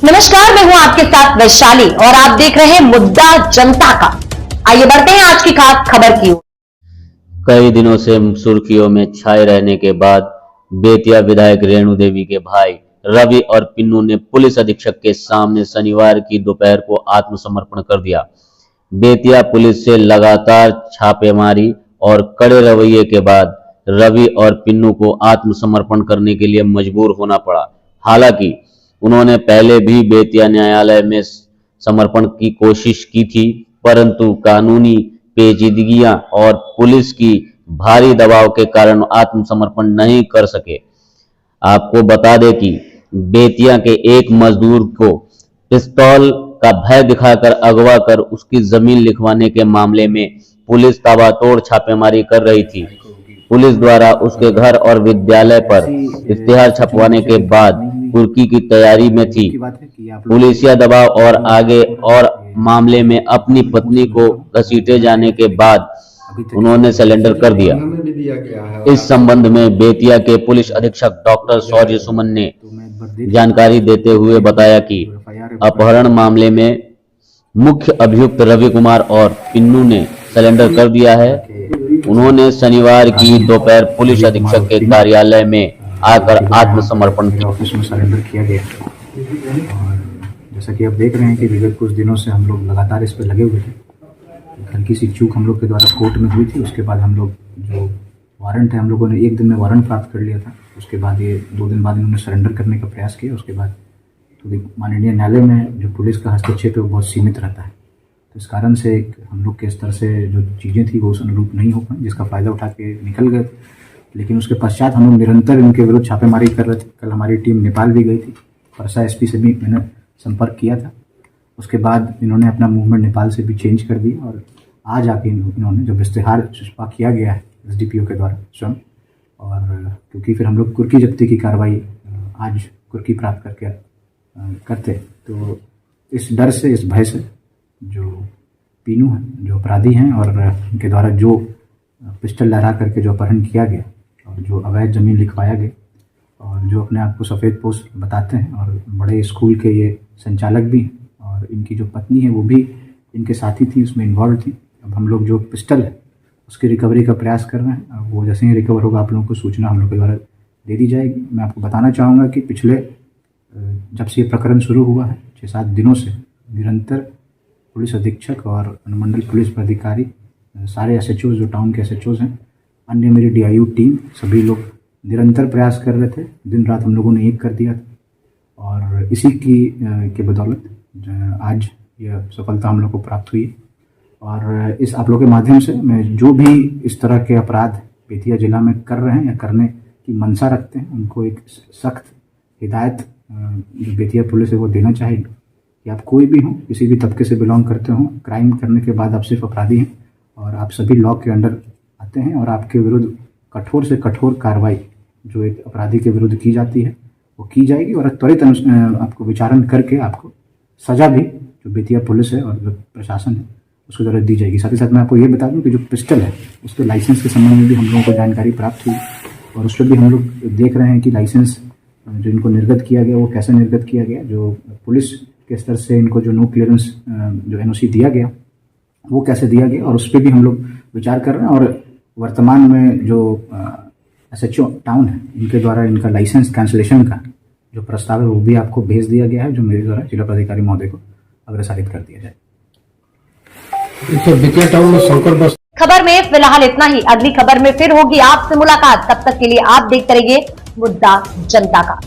नमस्कार, मैं हूं आपके साथ वैशाली और आप देख रहे हैं मुद्दा जनता का। आइए बढ़ते हैं आज की खास खबर की ओर। कई दिनों से सुर्खियों में छाए रहने के बाद बेतिया विधायक रेणु देवी के भाई रवि और पिन्नू ने पुलिस अधीक्षक के सामने शनिवार की दोपहर को आत्मसमर्पण कर दिया। बेतिया पुलिस से लगातार छापेमारी और कड़े रवैये के बाद रवि और पिन्नू को आत्मसमर्पण करने के लिए मजबूर होना पड़ा। हालांकि उन्होंने पहले भी बेतिया न्यायालय में समर्पण की कोशिश की थी, परंतु कानूनी पेचीदगियां और पुलिस की भारी दबाव के कारण आत्मसमर्पण नहीं कर सके। आपको बता दें कि बेतिया के एक मजदूर को पिस्तौल का भय दिखाकर अगवा कर उसकी जमीन लिखवाने के मामले में पुलिस ताबड़तोड़ छापेमारी कर रही थी। पुलिस द्वारा उसके घर और विद्यालय पर इश्तेहार छपवाने के बाद कुर्की की तैयारी में थी। पुलिसिया दबाव और आगे और मामले में अपनी पत्नी को घसीटे जाने के बाद उन्होंने सरेंडर कर दिया। इस संबंध में बेतिया के पुलिस अधीक्षक डॉक्टर शौर्य सुमन ने जानकारी देते हुए बताया कि अपहरण मामले में मुख्य अभियुक्त रवि कुमार और पिन्नू ने सरेंडर कर दिया है। उन्होंने शनिवार की दोपहर पुलिस अधीक्षक के कार्यालय में आकर आत्मसमर्पण किया। ऑफिस में सरेंडर किया गया और जैसा कि आप देख रहे हैं कि विगत कुछ दिनों से हम लोग लगातार इस पर लगे हुए थे। हल्की सी चूक हम लोग के द्वारा कोर्ट में हुई थी, उसके बाद हम लोग जो वारंट है हम लोगों ने एक दिन में वारंट प्राप्त कर लिया था। उसके बाद ये 2 दिन बाद इन्होंने सरेंडर करने का प्रयास किया। उसके बाद तो माननीय न्यायालय में जो पुलिस का हस्तक्षेप है वो बहुत सीमित रहता है, तो इस कारण से हम लोग के स्तर से जो चीज़ें थी वो उस अनुरूप नहीं हो पाई, जिसका फ़ायदा उठा के निकल गए। लेकिन उसके पश्चात हम लोग निरंतर इनके विरुद्ध छापेमारी कर रहे थे। कल हमारी टीम नेपाल भी गई थी, परसा एसपी से भी मैंने संपर्क किया था। उसके बाद इन्होंने अपना मूवमेंट नेपाल से भी चेंज कर दिया और आज आके इन्होंने जब इश्तेहार छपा किया गया है एसडीपीओ के द्वारा स्वयं, और क्योंकि फिर हम लोग कुर्की जब्ती की कार्रवाई आज कुर्की प्राप्त करके करते, तो इस डर से, इस भय से जो पीनू हैं, जो अपराधी हैं और इनके द्वारा जो पिस्टल लहरा करके जो अपहरण किया गया और जो अवैध ज़मीन लिखवाया गया और जो अपने आप को सफ़ेद पोश बताते हैं और बड़े स्कूल के ये संचालक भी हैं और इनकी जो पत्नी है वो भी इनके साथी थी, उसमें इन्वॉल्व थी। अब हम लोग जो पिस्टल है उसकी रिकवरी का प्रयास कर रहे हैं। अब वो जैसे ही रिकवर होगा आप लोगों को सूचना हम लोग के द्वारा दे दी जाएगी। मैं आपको बताना चाहूँगा कि पिछले जब से ये प्रकरण शुरू हुआ है 6-7 दिनों से निरंतर पुलिस अधीक्षक और अनुमंडल पुलिस अधिकारी, सारे एसएचओ जो टाउन के एसएचओज हैं, अन्य मेरी डीआईयू टीम, सभी लोग निरंतर प्रयास कर रहे थे। दिन रात हम लोगों ने एक कर दिया था और इसी की के बदौलत आज यह सफलता हम लोग को प्राप्त हुई। और इस आप लोग के माध्यम से मैं जो भी इस तरह के अपराध बेतिया जिला में कर रहे हैं या करने की मंशा रखते हैं, उनको एक सख्त हिदायत जो बेतिया पुलिस है वो देना चाहिए कि आप कोई भी हों, किसी भी तबके से बिलोंग करते हों, क्राइम करने के बाद आप सिर्फ अपराधी हैं और आप सभी लॉ के अंडर आते हैं और आपके विरुद्ध कठोर से कठोर कार्रवाई जो एक अपराधी के विरुद्ध की जाती है वो की जाएगी और त्वरित आपको विचारण करके आपको सज़ा भी जो बेतिया पुलिस है और जो प्रशासन है उसको ज़रूरत दी जाएगी। साथ ही साथ मैं आपको ये बता दूं कि जो पिस्टल है उसके लाइसेंस के संबंध में भी हम लोगों को जानकारी प्राप्त हुई और उस पर भी हम लोग देख रहे हैं कि लाइसेंस जो इनको निर्गत किया गया वो कैसे निर्गत किया गया। जो पुलिस के स्तर से इनको जो नो क्लियरेंस जो एनओसी दिया गया वो कैसे दिया गया और उस पर भी हम लोग विचार कर रहे हैं। और वर्तमान में जो एसएचओ टाउन है इनके द्वारा इनका लाइसेंस कैंसिलेशन का जो प्रस्ताव है वो भी आपको भेज दिया गया है, जो मेरे द्वारा जिला पदाधिकारी महोदय को अग्रसारित कर दिया जाए। खबर में फिलहाल इतना ही। अगली खबर में फिर होगी आपसे मुलाकात। तब तक के लिए आप देखते रहिए मुद्दा जनता का।